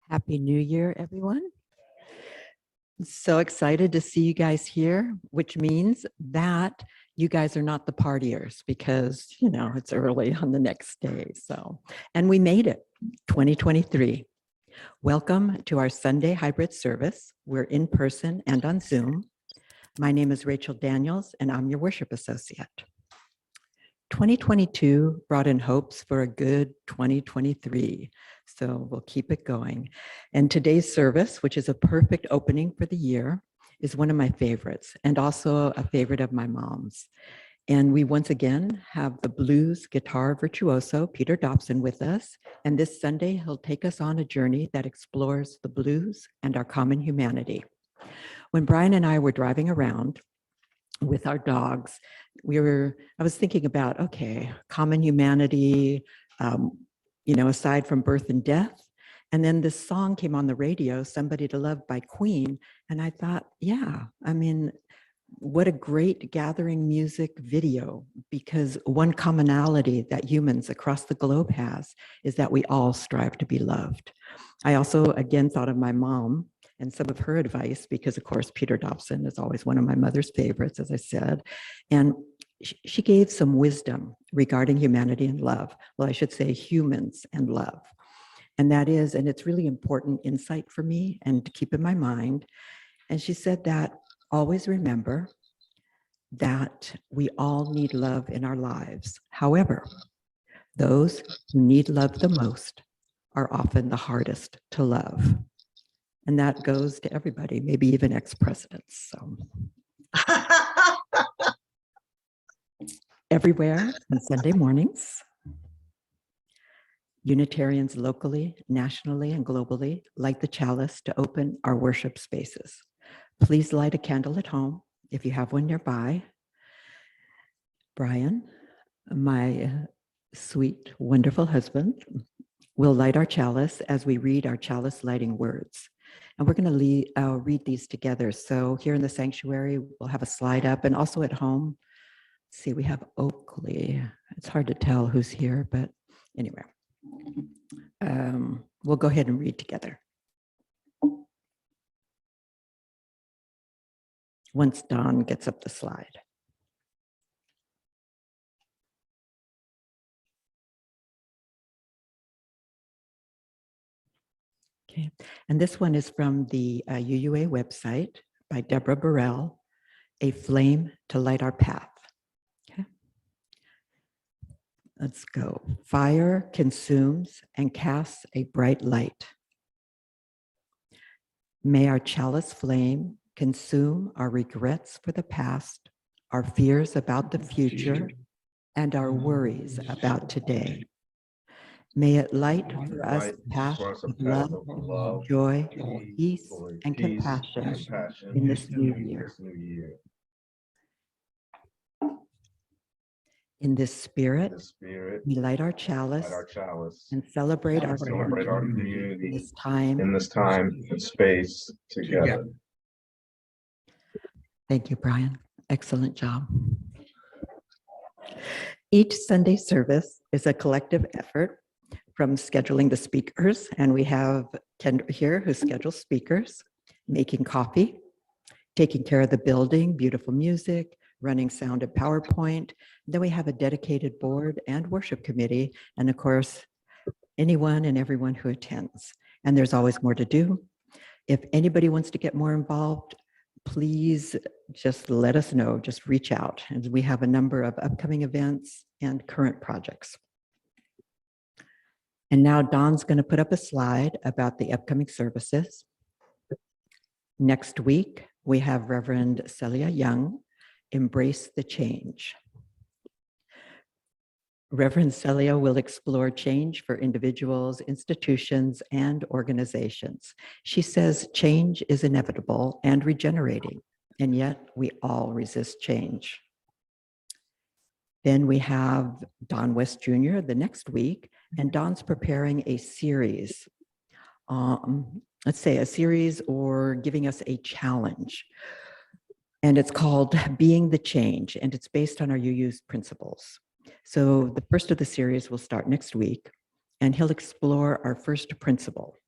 Happy New Year, everyone. So excited to see you guys here, which means that you guys are not the partiers because, it's early on the next day. And we made it, 2023. Welcome to our Sunday hybrid service. We're in person and on Zoom. My name is Rachel Daniels, and I'm your worship associate. 2022 brought in hopes for a good 2023. So we'll keep it going. And today's service, which is a perfect opening for the year, is one of my favorites and also a favorite of my mom's. And we once again have the blues guitar virtuoso, Peter Dobson, with us. And this Sunday, he'll take us on a journey that explores the blues and our common humanity. When Brian and I were driving around with our dogs, I was thinking about, okay, common humanity, aside from birth and death. And then this song came on the radio, Somebody to Love by Queen. And I thought, what a great gathering music video, because one commonality that humans across the globe has is that we all strive to be loved. I also, again, thought of my mom and some of her advice, because of course, Peter Dobson is always one of my mother's favorites, as I said. And she gave some wisdom regarding humanity and love. Well, I should say humans and love. And that is, and it's really important insight for me and to keep in my mind. And she said that always remember that we all need love in our lives. However, those who need love the most are often the hardest to love. And that goes to everybody, maybe even ex-presidents. So. Everywhere on Sunday mornings, Unitarians locally, nationally, and globally light the chalice to open our worship spaces. Please light a candle at home if you have one nearby. Brian, my sweet, wonderful husband, will light our chalice as we read our chalice lighting words. And we're going to read these together. So here in the sanctuary, we'll have a slide up, and also at home. See, we have Oakley. It's hard to tell who's here, but anyway, we'll go ahead and read together. Once Don gets up the slide. Okay, and this one is from the UUA website by Deborah Burrell, A Flame to Light Our Path. Let's go. Fire consumes and casts a bright light. May our chalice flame consume our regrets for the past, our fears about the future, and our worries about today. May it light for us a path of love, joy, peace, and compassion in this new year. In this spirit, we light our chalice, and celebrate our community in this time and space together. Thank you, Brian. Excellent job. Each Sunday service is a collective effort from scheduling the speakers, and we have Kendra here who schedules speakers, making coffee, taking care of the building, beautiful music, running sound and PowerPoint. Then we have a dedicated board and worship committee, and of course, anyone and everyone who attends. And there's always more to do. If anybody wants to get more involved, please just let us know, just reach out. And we have a number of upcoming events and current projects. And now Don's going to put up a slide about the upcoming services. Next week, we have Reverend Celia Young, Embrace the Change. Reverend Celia will explore change for individuals, institutions, and organizations. She says change is inevitable and regenerating, and yet we all resist change. Then we have Don West Jr. the next week, and Don's preparing a series. Let's say a series or giving us a challenge. And it's called Being the Change, and it's based on our UU's principles. So the first of the series will start next week, and he'll explore our first principle.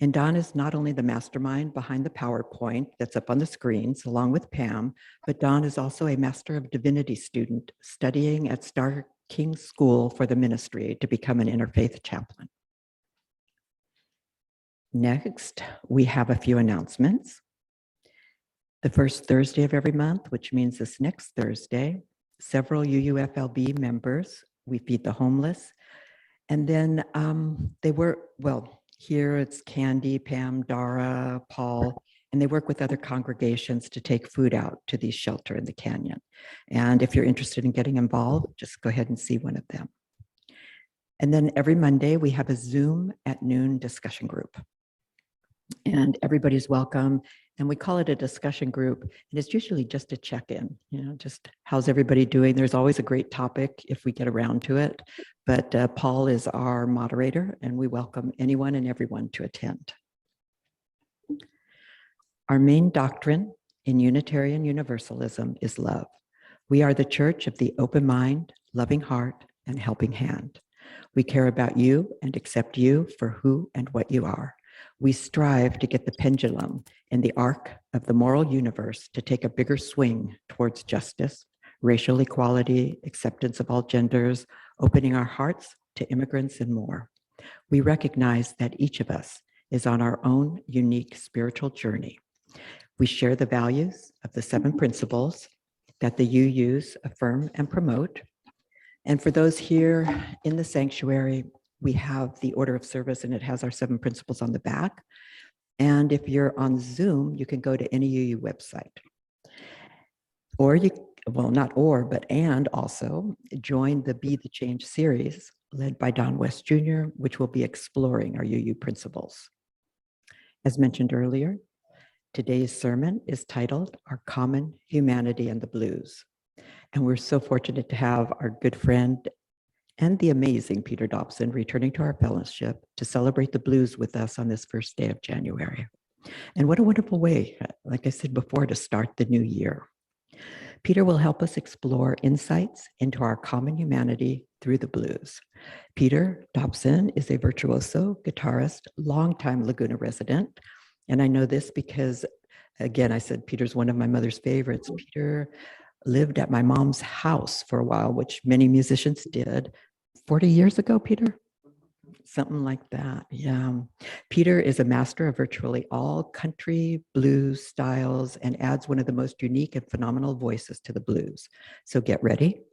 And Don is not only the mastermind behind the PowerPoint that's up on the screens, along with Pam, but Don is also a Master of Divinity student studying at Star King School for the Ministry to become an interfaith chaplain. Next, we have a few announcements. The first Thursday of every month, which means this next Thursday, several UUFLB members, we feed the homeless. And then here it's Candy, Pam, Dara, Paul, and they work with other congregations to take food out to these shelter in the canyon. And if you're interested in getting involved, just go ahead and see one of them. And then every Monday, we have a Zoom at noon discussion group. And everybody's welcome. And we call it a discussion group. And it's usually just a check-in, just how's everybody doing? There's always a great topic if we get around to it. But Paul is our moderator, and we welcome anyone and everyone to attend. Our main doctrine in Unitarian Universalism is love. We are the church of the open mind, loving heart, and helping hand. We care about you and accept you for who and what you are. We strive to get the pendulum in the arc of the moral universe to take a bigger swing towards justice, racial equality, acceptance of all genders, opening our hearts to immigrants and more. We recognize that each of us is on our own unique spiritual journey. We share the values of the 7 principles that the UUs affirm and promote. And for those here in the sanctuary, we have the order of service, and it has our 7 principles on the back. And if you're on Zoom, you can go to any UU website. Or and also join the Be the Change series led by Don West Jr., which will be exploring our UU principles. As mentioned earlier, today's sermon is titled Our Common Humanity and the Blues. And we're so fortunate to have our good friend and the amazing Peter Dobson returning to our fellowship to celebrate the blues with us on this first day of January. And what a wonderful way, like I said before, to start the new year. Peter will help us explore insights into our common humanity through the blues. Peter Dobson is a virtuoso, guitarist, longtime Laguna resident. And I know this because, again, I said Peter's one of my mother's favorites. Peter lived at my mom's house for a while, which many musicians did. 40 years ago, Peter? Something like that, yeah. Peter is a master of virtually all country blues styles and adds one of the most unique and phenomenal voices to the blues. So get ready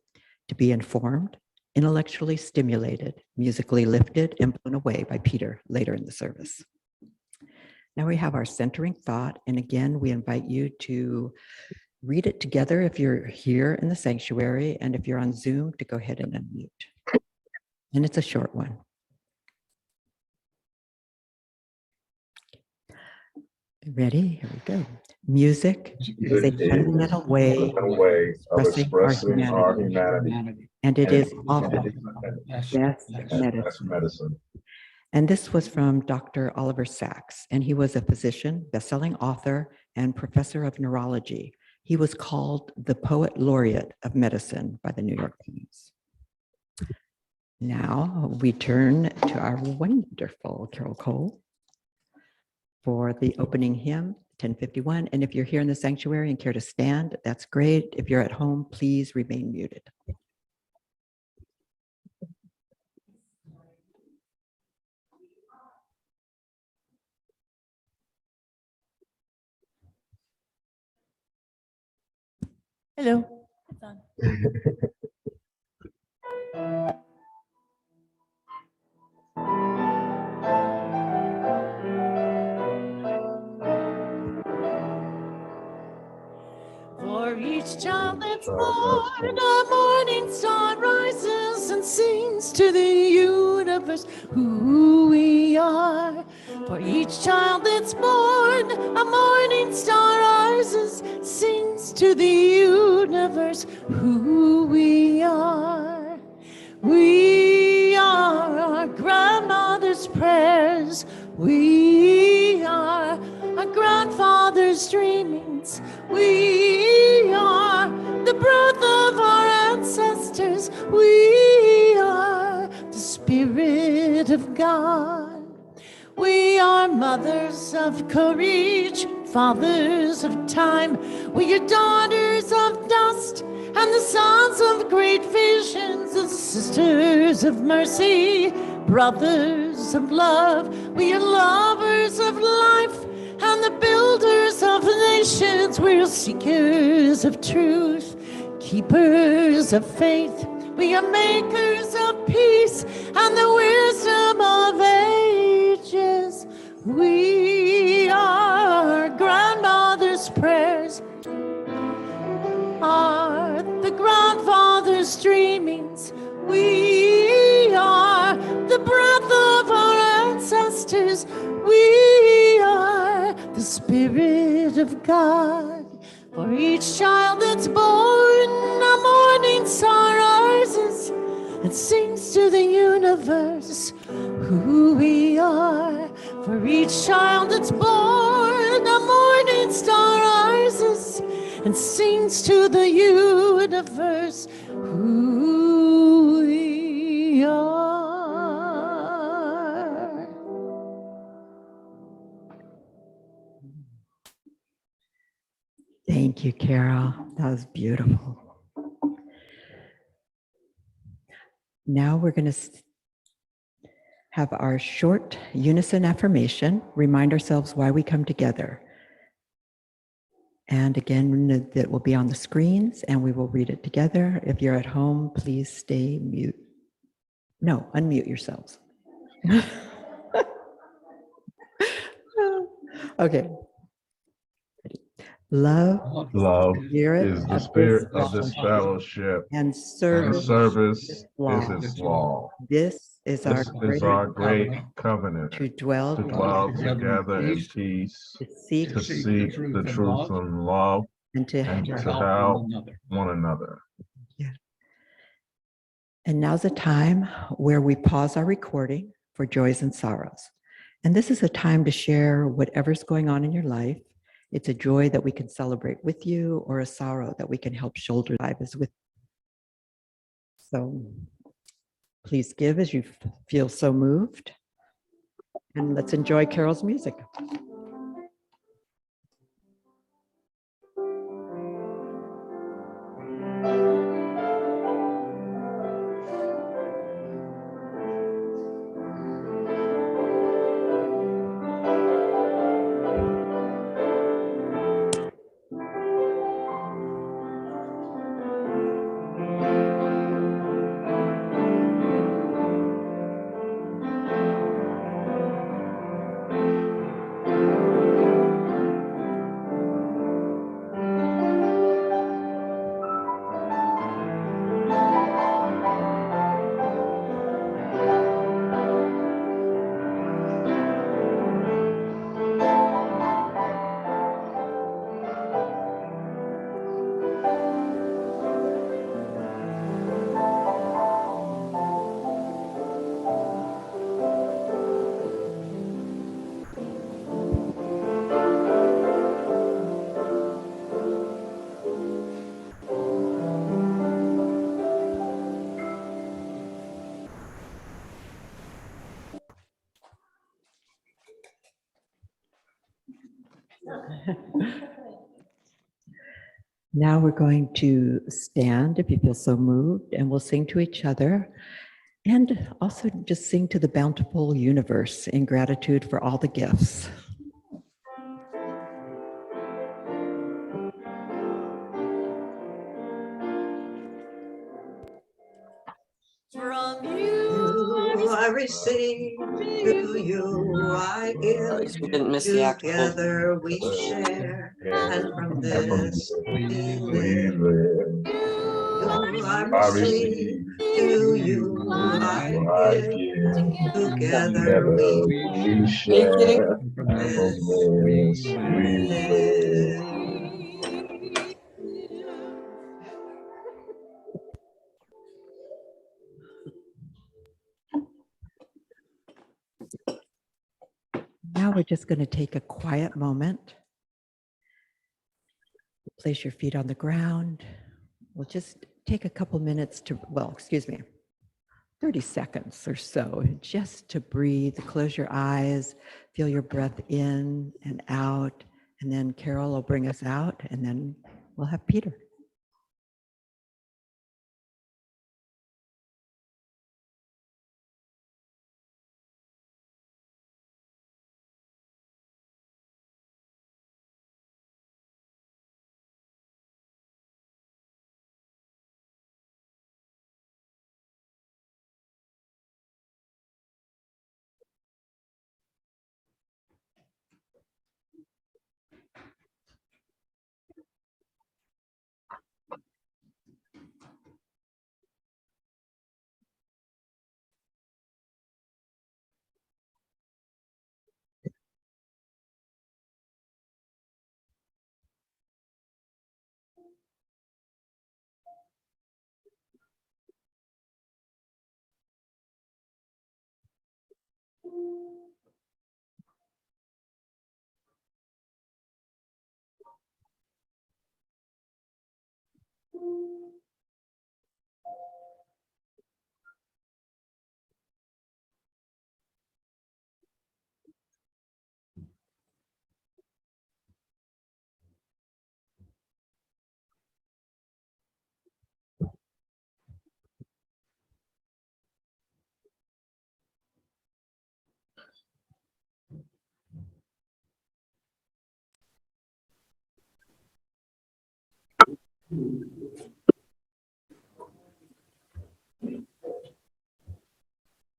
to be informed, intellectually stimulated, musically lifted, and blown away by Peter later in the service. Now we have our centering thought, and again, we invite you to read it together if you're here in the sanctuary, and if you're on Zoom, to go ahead and unmute. And it's a short one. Ready? Here we go. Music is a fundamental way of expressing our humanity, and it is often best medicine. And this was from Dr. Oliver Sacks, and he was a physician, best-selling author, and professor of neurology. He was called the Poet Laureate of Medicine by the New York Times. Now we turn to our wonderful Carol Cole for the opening hymn, 1051. And if you're here in the sanctuary and care to stand, that's great. If you're at home, please remain muted. Hello. It's on. For each child that's born, a morning star rises and sings to the universe who we are. For each child that's born, a morning star rises, sings to the universe who we are. We are our grandmother's prayers. We are our grandfather's dreamings. We are the breath of our ancestors. We are the Spirit of God. We are mothers of courage, fathers of time. We are daughters of dust and the sons of great visions, the sisters of mercy, brothers of love. We are lovers of life and the builders of nations. We are seekers of truth, keepers of faith. We are makers of peace and the wisdom of ages. We are grandmother's prayers, are the grandfather's dreamings. We are the breath of our ancestors. We are the Spirit of God. For each child that's born, a morning star rises and sings to the universe who we are. For each child that's born, a morning star rises and sings to the universe who we are. Thank you, Carol. That was beautiful. Now we're going to have our short unison affirmation, remind ourselves why we come together. And again, that will be on the screens and we will read it together. If you're at home, please stay mute. No, unmute yourselves. Okay. Love is the spirit of this fellowship, and and service service is its law. This is This is our great covenant to dwell together in peace, to seek to seek the truth and love, and to and help. to help one another. And now's a time where we pause our recording for joys and sorrows. And this is a time to share whatever's going on in your life. It's a joy that we can celebrate with you or a sorrow that we can help shoulder lives with. So please give as you feel so moved. And let's enjoy Carol's music. Now we're going to stand if you feel so moved, and we'll sing to each other and also just sing to the bountiful universe in gratitude for all the gifts. From you I receive, to you I give, We didn't miss the act. together we share, and from this we live. live. You I I receive, receive, to you I I give, give, together we share, and from from this this we we live. live. Now we're just going to take a quiet moment. Place your feet on the ground. We'll just take a couple minutes to, well, excuse me. 30 seconds or so, just to breathe. Close your eyes, feel your breath in and out, and then Carol will bring us out, and then we'll have Peter.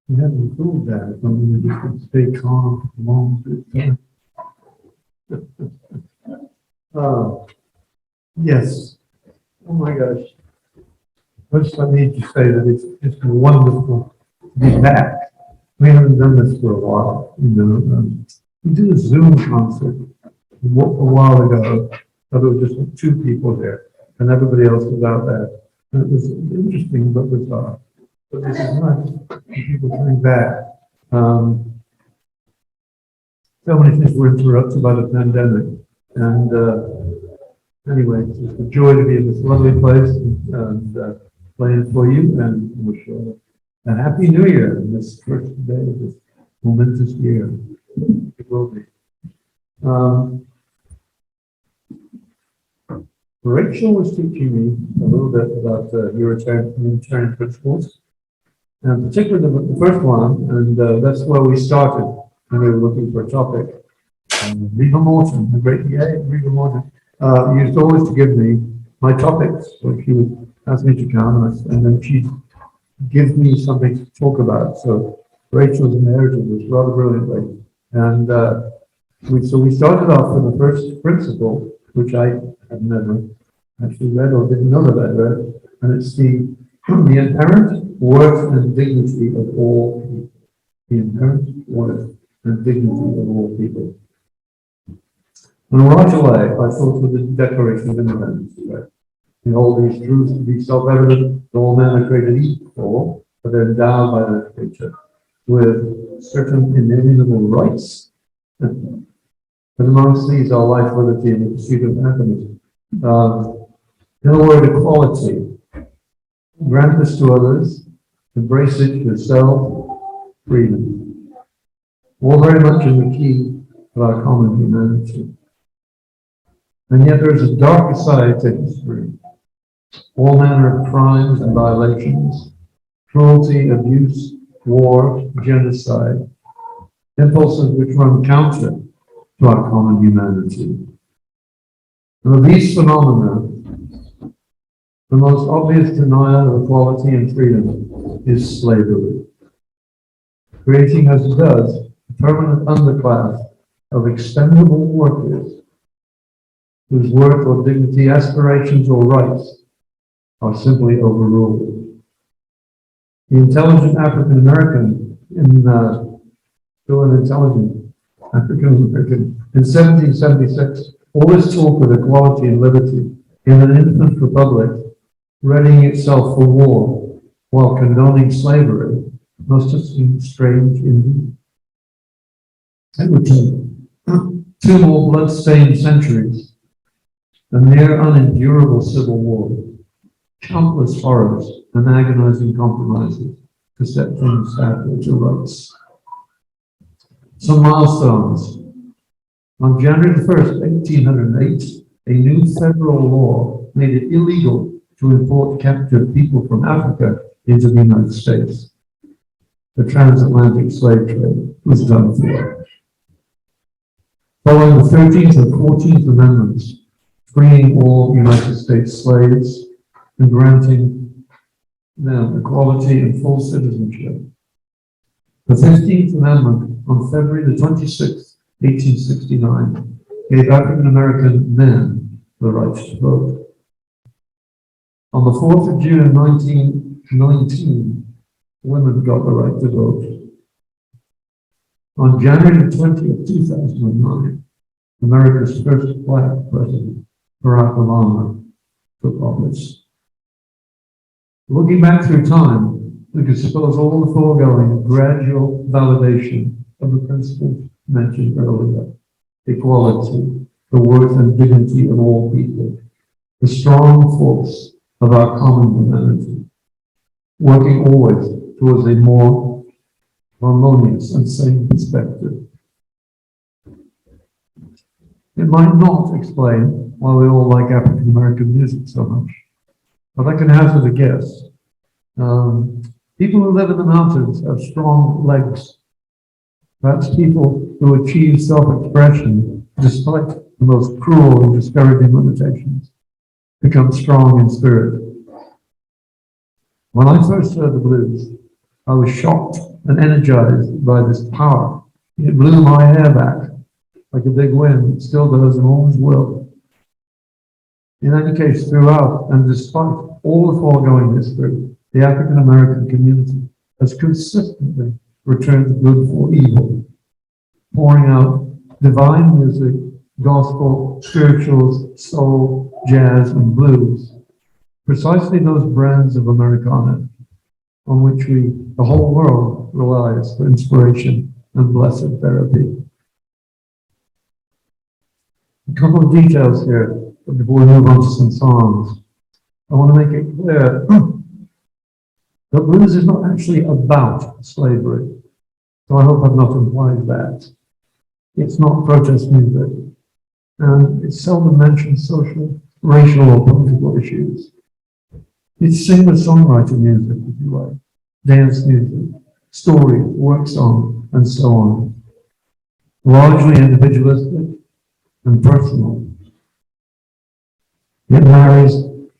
You haven't proved that, I mean, you just stay calm, long. Yeah. Yes. Oh my gosh. First, I need to say that it's wonderful to be back. We haven't done this for a while, you know. We did a Zoom concert a while ago, but there were just 2 people there, and everybody else was out there. And it was interesting, but bizarre. But this is nice. People coming back. So many things were interrupted by the pandemic, and anyway, it's just a joy to be in this lovely place and playing for you, and wish you a happy New Year in this first day of this momentous year. It will be. Rachel was teaching me a little bit about Unitarian principles, and particularly the first one, and that's where we started when we were looking for a topic. Riva Morton, the great Riva Morton, used always to give me my topics, so she would ask me to come, and then she'd give me something to talk about. So Rachel's inherited this rather brilliantly, and so we started off with the first principle, which I had never actually read or didn't know that I read, and it's the inherent worth and dignity of all people. The inherent worth and dignity of all people. And right away, I thought of the Declaration of Independence. We hold these truths to be self-evident that all men are created equal, but they're endowed by their creature with certain inalienable rights. And amongst these are life, liberty, and the pursuit of happiness. In a word, equality. Grant this to others, embrace it yourself, freedom. All very much in the key of our common humanity. And yet there is a darker side to history. All manner of crimes and violations, cruelty, abuse, war, genocide, impulses which run counter to our common humanity. And of these phenomena, the most obvious denial of equality and freedom is slavery, creating as it does a permanent underclass of expendable workers whose worth or dignity, aspirations or rights are simply overruled. The intelligent African American still an intelligent African American in 1776 always talked of equality and liberty in an infant republic readying itself for war while condoning slavery must have seemed strange indeed. It would take 2 more blood-stained centuries, a near unendurable civil war, countless horrors and agonizing compromises to set things to rights. Some milestones. On January the 1st, 1808, a new federal law made it illegal to import captive people from Africa into the United States. The transatlantic slave trade was done for. Following the 13th and 14th Amendments, freeing all United States slaves and granting them equality and full citizenship. The 15th Amendment on February the 26th, 1869, gave African American men the right to vote. On the 4th of June 1919, women got the right to vote. On January the 20th, 2009, America's first black president, Barack Obama, took office. Looking back through time, we could suppose all the foregoing gradual validation of the principles mentioned earlier: equality, the worth and dignity of all people, the strong force of our common humanity, working always towards a more harmonious and sane perspective. It might not explain why we all like African American music so much, but I can hazard a guess. People who live in the mountains have strong legs. Perhaps people who achieve self-expression despite the most cruel and discouraging limitations become strong in spirit. When I first heard the blues, I was shocked and energized by this power. It blew my hair back like a big wind. It still does and always will. In any case, throughout and despite all the foregoing history, the African American community has consistently returned good for evil, pouring out divine music, gospel, spirituals, soul, jazz, and blues, precisely those brands of Americana on which the whole world relies for inspiration and blessed therapy. A couple of details here before we move on to some songs. I want to make it clear that blues is not actually about slavery. So I hope I've not implied that. It's not protest music. And it seldom mentions social, racial, or political issues. It's singer-songwriter music, if you like, dance music, story, work song, and so on. Largely individualistic and personal. It marries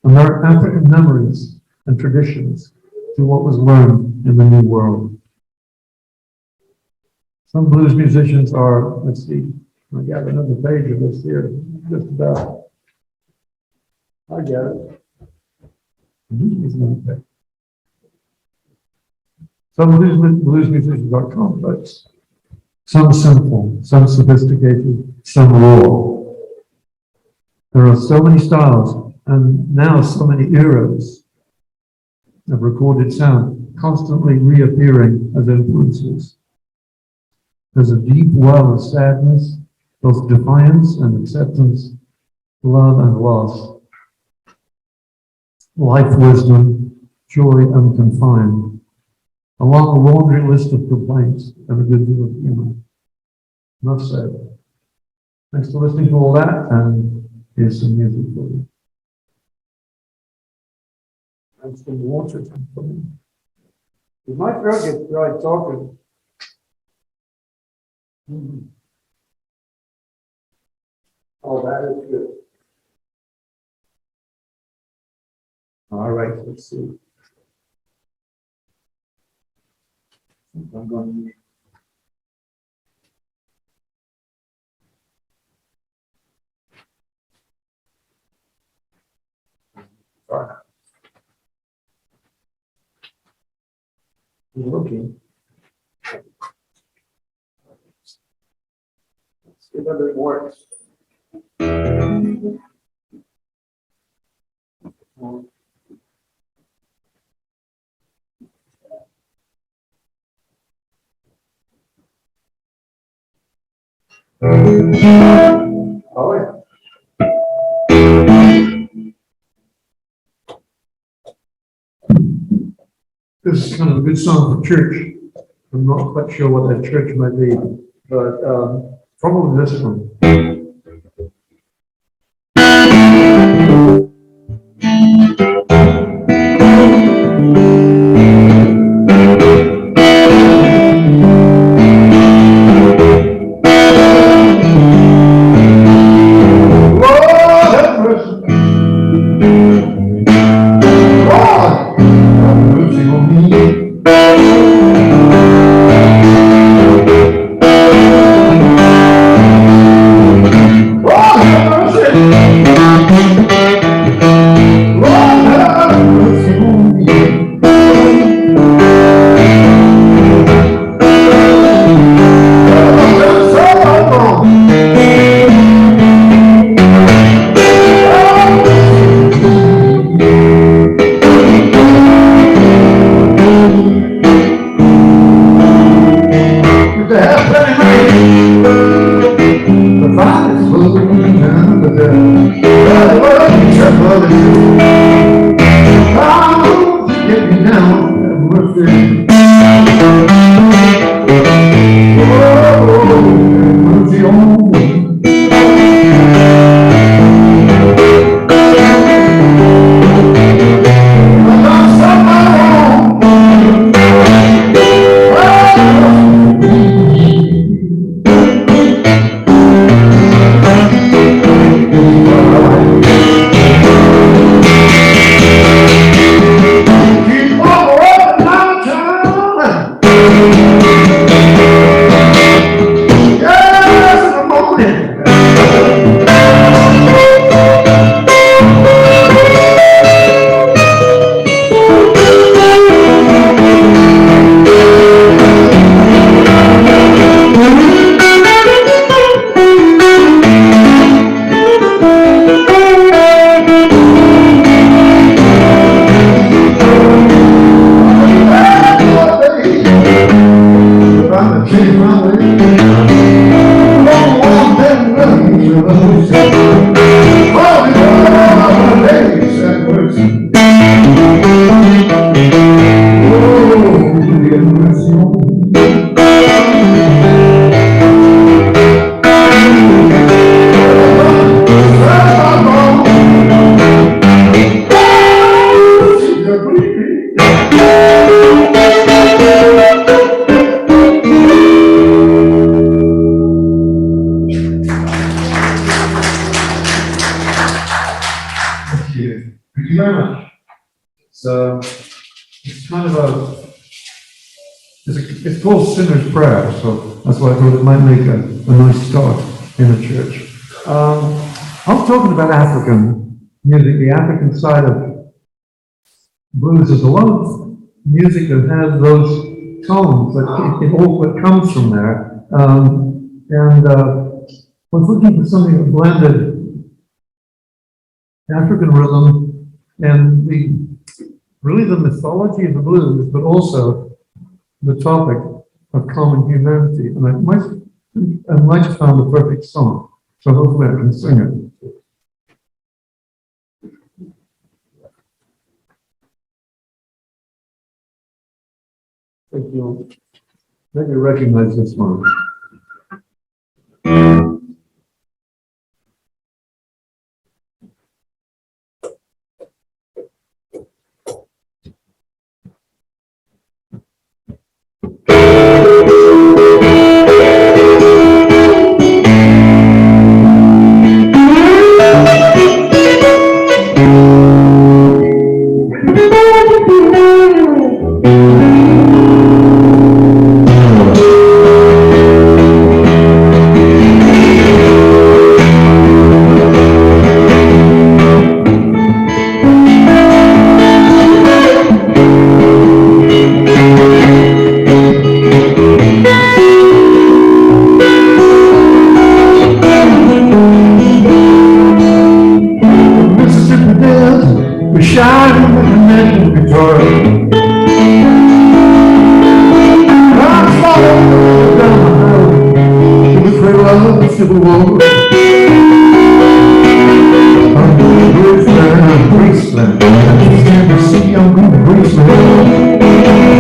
African memories and traditions to what was learned in the New World. Some blues musicians are, let's see, I got another page of this here, just about. I get it. Some blues musicians are complex, some simple, some sophisticated, some raw. There are so many styles and now so many eras of recorded sound constantly reappearing as influences. There's a deep well of sadness, both defiance and acceptance, love and loss, life wisdom, joy unconfined, along a laundry list of complaints and a good deal of humor. Enough said. Thanks for listening to all that, and here's some music for you. And some water for me. If my throat gets dry talking. Oh, that is good. All right, let's see. I'm going to need. Sorry. You're looking. Let's see whether it works. Oh, yeah. Good. this is kind of a good song for church. I'm not quite sure what that church might be, but probably this one. It's called Sinner's Prayer, so that's why I thought it might make a nice start in a church. I'm talking about African music, the African side of blues. There's a lot of music that has those tones, that it all what comes from there. I was looking for something that blended African rhythm and really the mythology of the blues, but also the topic of common humanity, and I might have found the perfect song, so hopefully I can sing it. Thank you. Maybe recognize this one. Graceland, Graceland,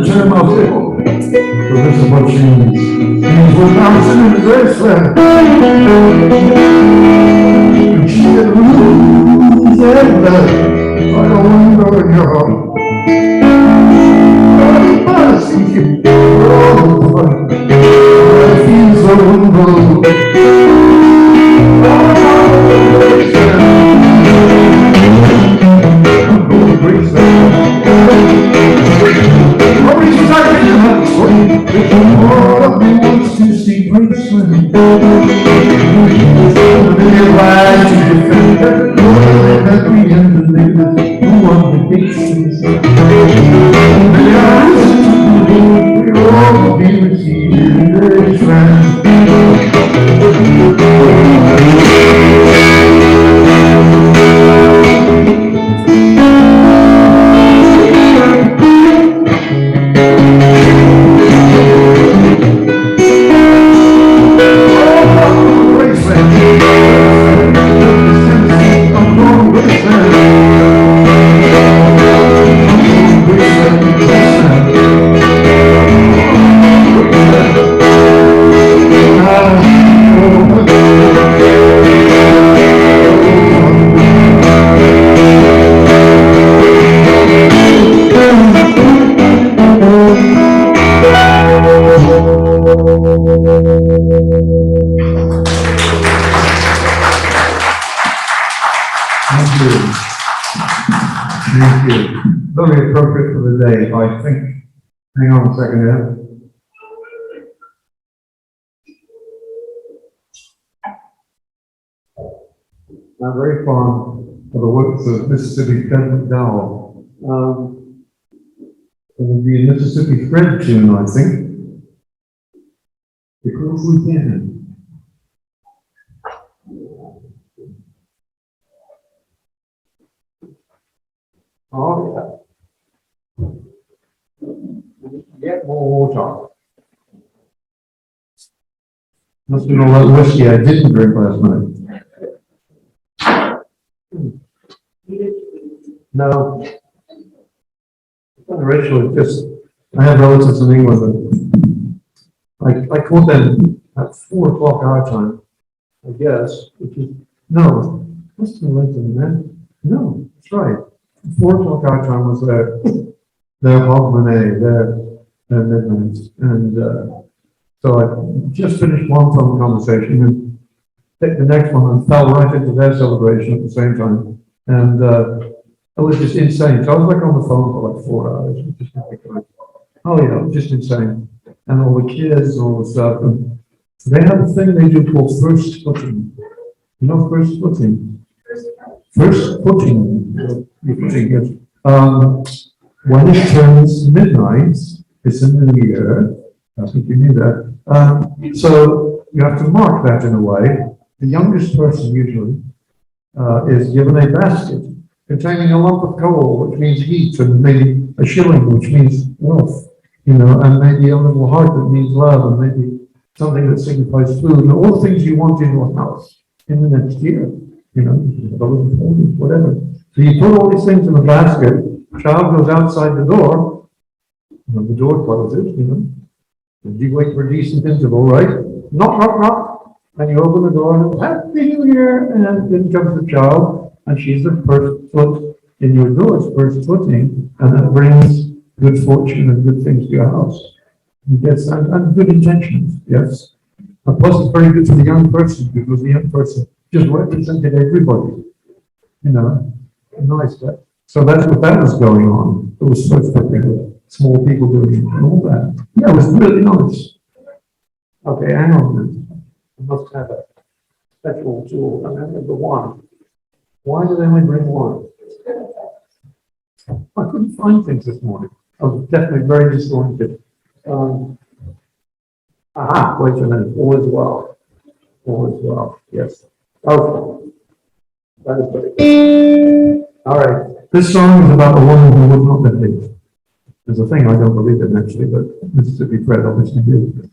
term I'll say. So this is what she means. She's with Dobson in the Graceland. And she said, "Who's that blood? I don't want to know in your heart. I see you. Oh, fun. I feel so humble. Wants to see Graceland. Their lives to defend the Lord that we believe who want the nations. They are we all be received in Graceland. Thank you. Very appropriate for the day, I think. Hang on a second here. I'm very fond of the works of Mississippi Fred McDowell. It will be a Mississippi Fred tune, I think. Because we can. Oh, yeah. Get more water. Must be all that whiskey I didn't drink last night. No. Rachel, just, I have relatives in England. I caught them at 4 o'clock our time, I guess, which is, no, what's the late than that? No, that's right. 4 o'clock our time was their Flodman, their midnight. And so I just finished one phone conversation and picked the next one and fell right into their celebration at the same time. And it was just insane. So I was like on the phone for like 4 hours. Just oh yeah, it was just insane. And all the kids and all the stuff. And they have a thing they do called first footing. You know first footing? First footing. When it turns midnight, it's a new year. I think you knew that. So you have to mark that in a way. The youngest person usually is given a basket containing a lump of coal, which means heat, and maybe a shilling, which means wealth, and maybe a little heart that means love, and maybe something that signifies food, and all the things you want in your house in the next year, whatever. So you put all these things in a basket, child goes outside the door, the door closes, and you wait for a decent interval, right? Knock, knock, knock, and you open the door, and Happy New Year, and then comes the child, and she's the first foot in your door, it's first footing, and that brings good fortune and good things to your house. Yes, and good intentions, yes. And plus it's very good for the young person, because the young person just represented everybody, nice. So that's what that was going on. It was first footing, small people doing it and all that. Yeah, it was really nice. Okay, hang on a minute. I must have a special tool. I remember one. Why did they only bring one? I couldn't find things this morning. I was definitely very disoriented. Wait a minute. All is well. All is well. Yes. Okay. That is very good. All right. This song is about a woman who would not believe. There's a thing I don't believe in actually, but Mississippi Fred obviously did.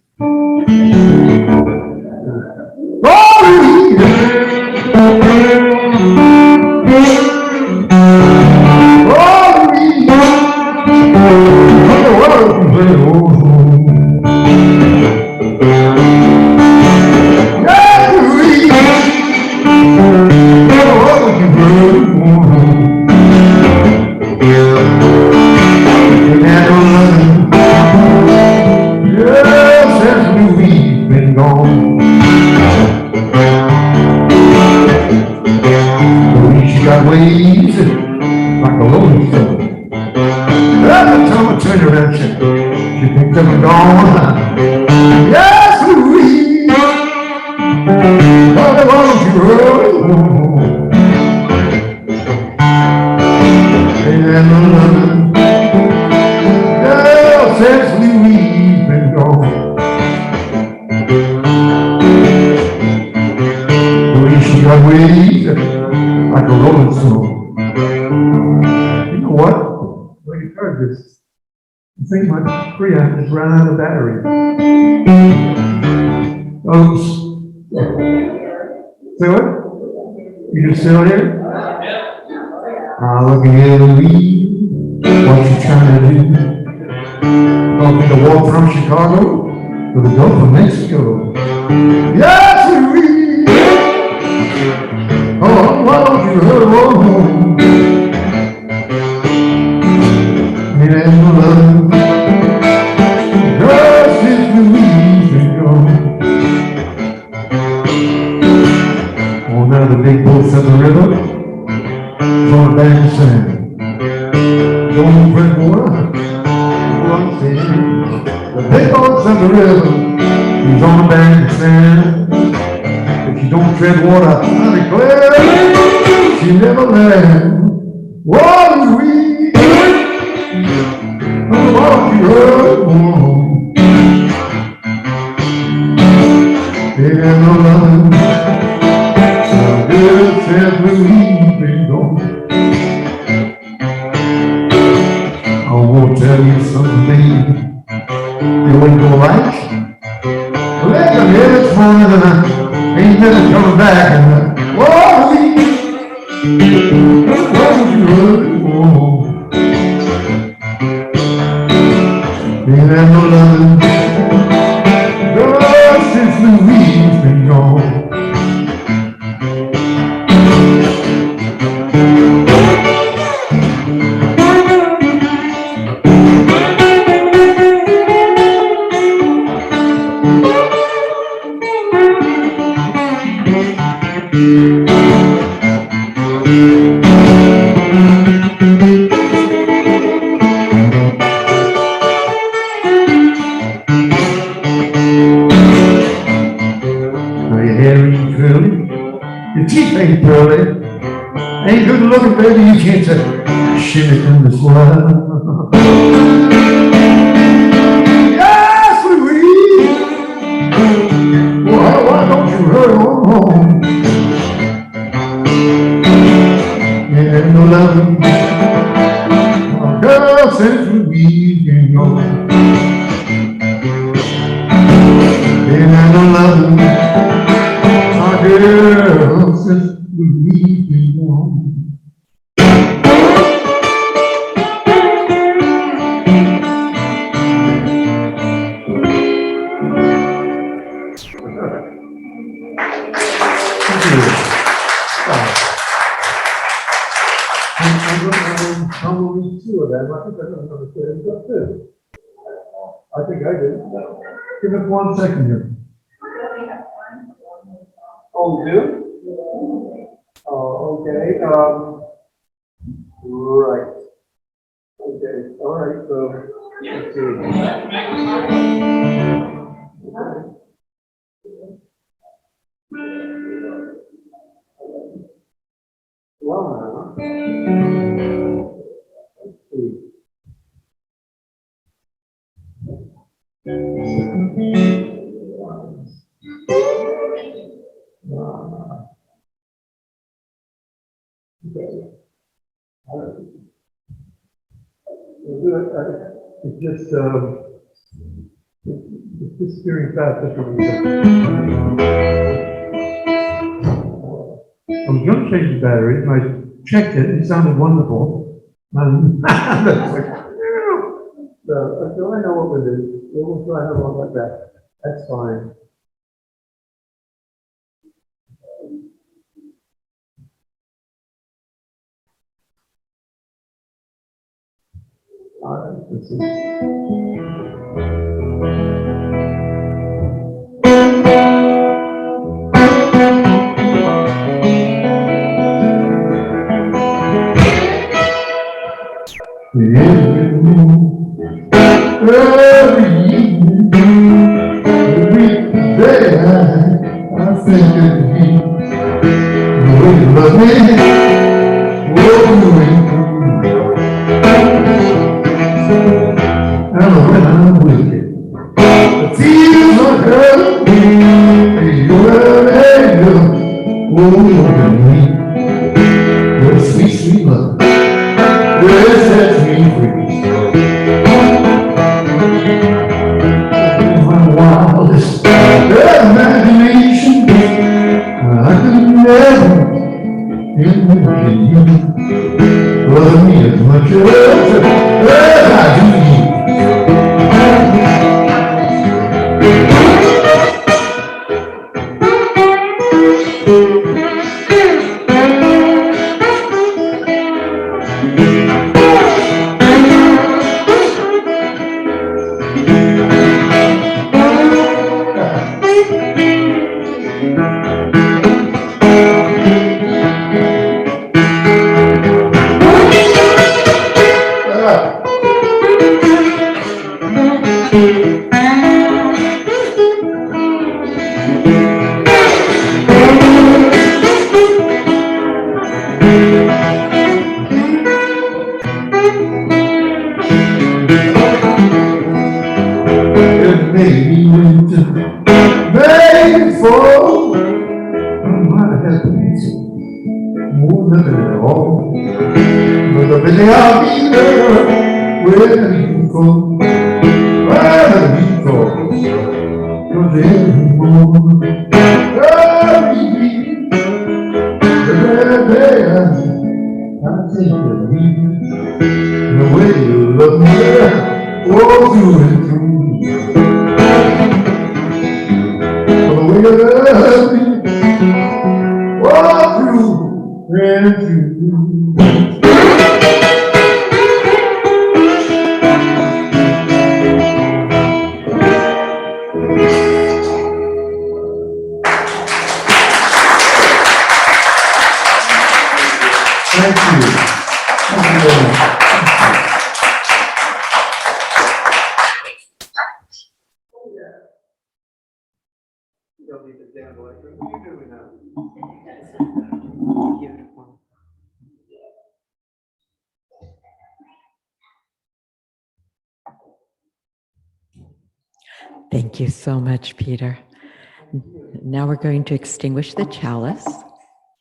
hurt, oh, yeah, Louise, never want you hurt, yeah, since Louise been gone. She got waves like a rolling stone. Every time I turn around, she thinks I'm gone. Yes, Louise, why won't you hurry home? And London, girl, since Louise been gone. Louise, she got waves like a rolling stone. You know what? When you heard this, I think my preamp just ran out of battery. Oops. Say what? You just still here? Look at Louise. What you trying to do? Going to walk from Chicago to the Gulf of Mexico. Yes, Louise! Oh, why don't you hurry home? And love, just as Louise been gone. Oh, now the big boats of the river, on the bank of sand. Don't drink water, one thing. The big boats of the river, he's on the bank of sand. If you don't tread water, I declare, she never land. Whoa, Louise, I'm about to hurt home. In the line, some good said Louise been gone. I won't tell you something, baby, you ain't gonna like. Let them hear this morning and I ain't never coming back. And whoa, Louise, why don't you hurt home? In the line, girl, since Louise been gone. Your teeth ain't pearly, ain't good looking, baby. You can't say shimmy in the swell. Yes, Louise, why don't you hurry home? Yeah, no loving, my girl since Louise been gone. Yeah, no loving. Girl, since Louise been gone. I'm going to read two of them. I think I don't understand. I think I did. Give us 1 second here. Oh, you do? Oh, okay. Right. Okay. All right. So let's see. Flodman, huh? Let's see. It's just disappearing fast. I was going to change the battery, and I checked it. It sounded wonderful. And that's like, So I know what we'll do. We'll try to have like that. That's fine. All right, let's see. Every evening, every day, I think of you. The way you love me, and when I'm with you, the tears are hurt. You're an angel, oh, me, your sweet, sweet love, that sets me free. Wildest imagination, I could never imagine you love me as much as I do you. Maybe winter, maybe fall, I might have to be more than at all. But the minute I'll be there, wherever you go, wherever you go, 'cause every moment, every beat, every day, I think of you, the way you love me, all through and through. We love you all through and through. Thank you. Thank you very much. Beautiful. Thank you so much, Peter. Now we're going to extinguish the chalice.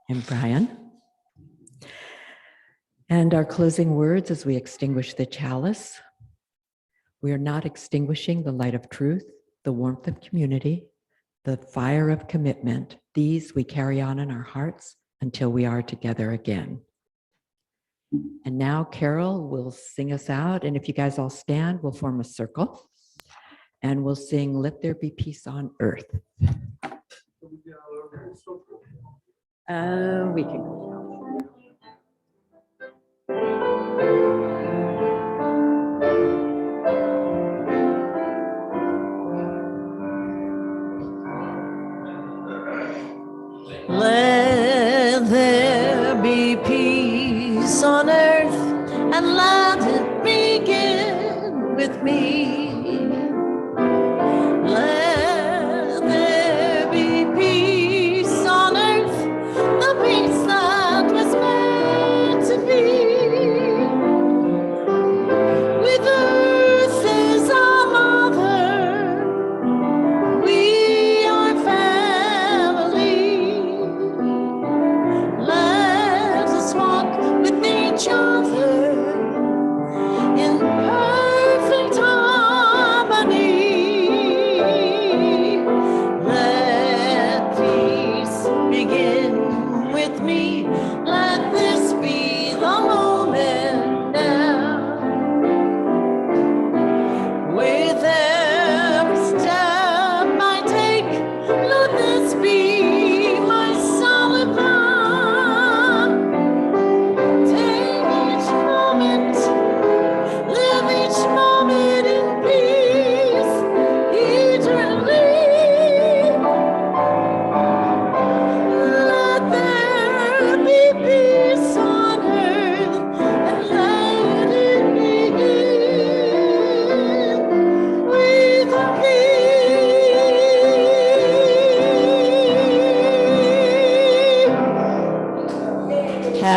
And Brian. And our closing words as we extinguish the chalice. We are not extinguishing the light of truth, the warmth of community, the fire of commitment. These we carry on in our hearts until we are together again. And now Carol will sing us out. And if you guys all stand, we'll form a circle. And we'll sing, Let There Be Peace on Earth. We can go down. Let there be peace on earth, and let it begin with me. Let there be peace on earth, the peace that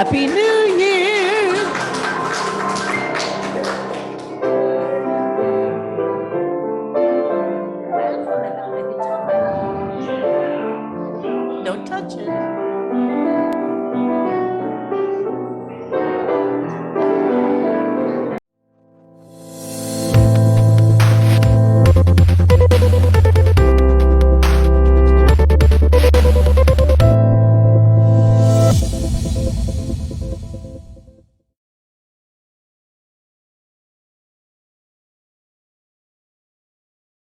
Happy New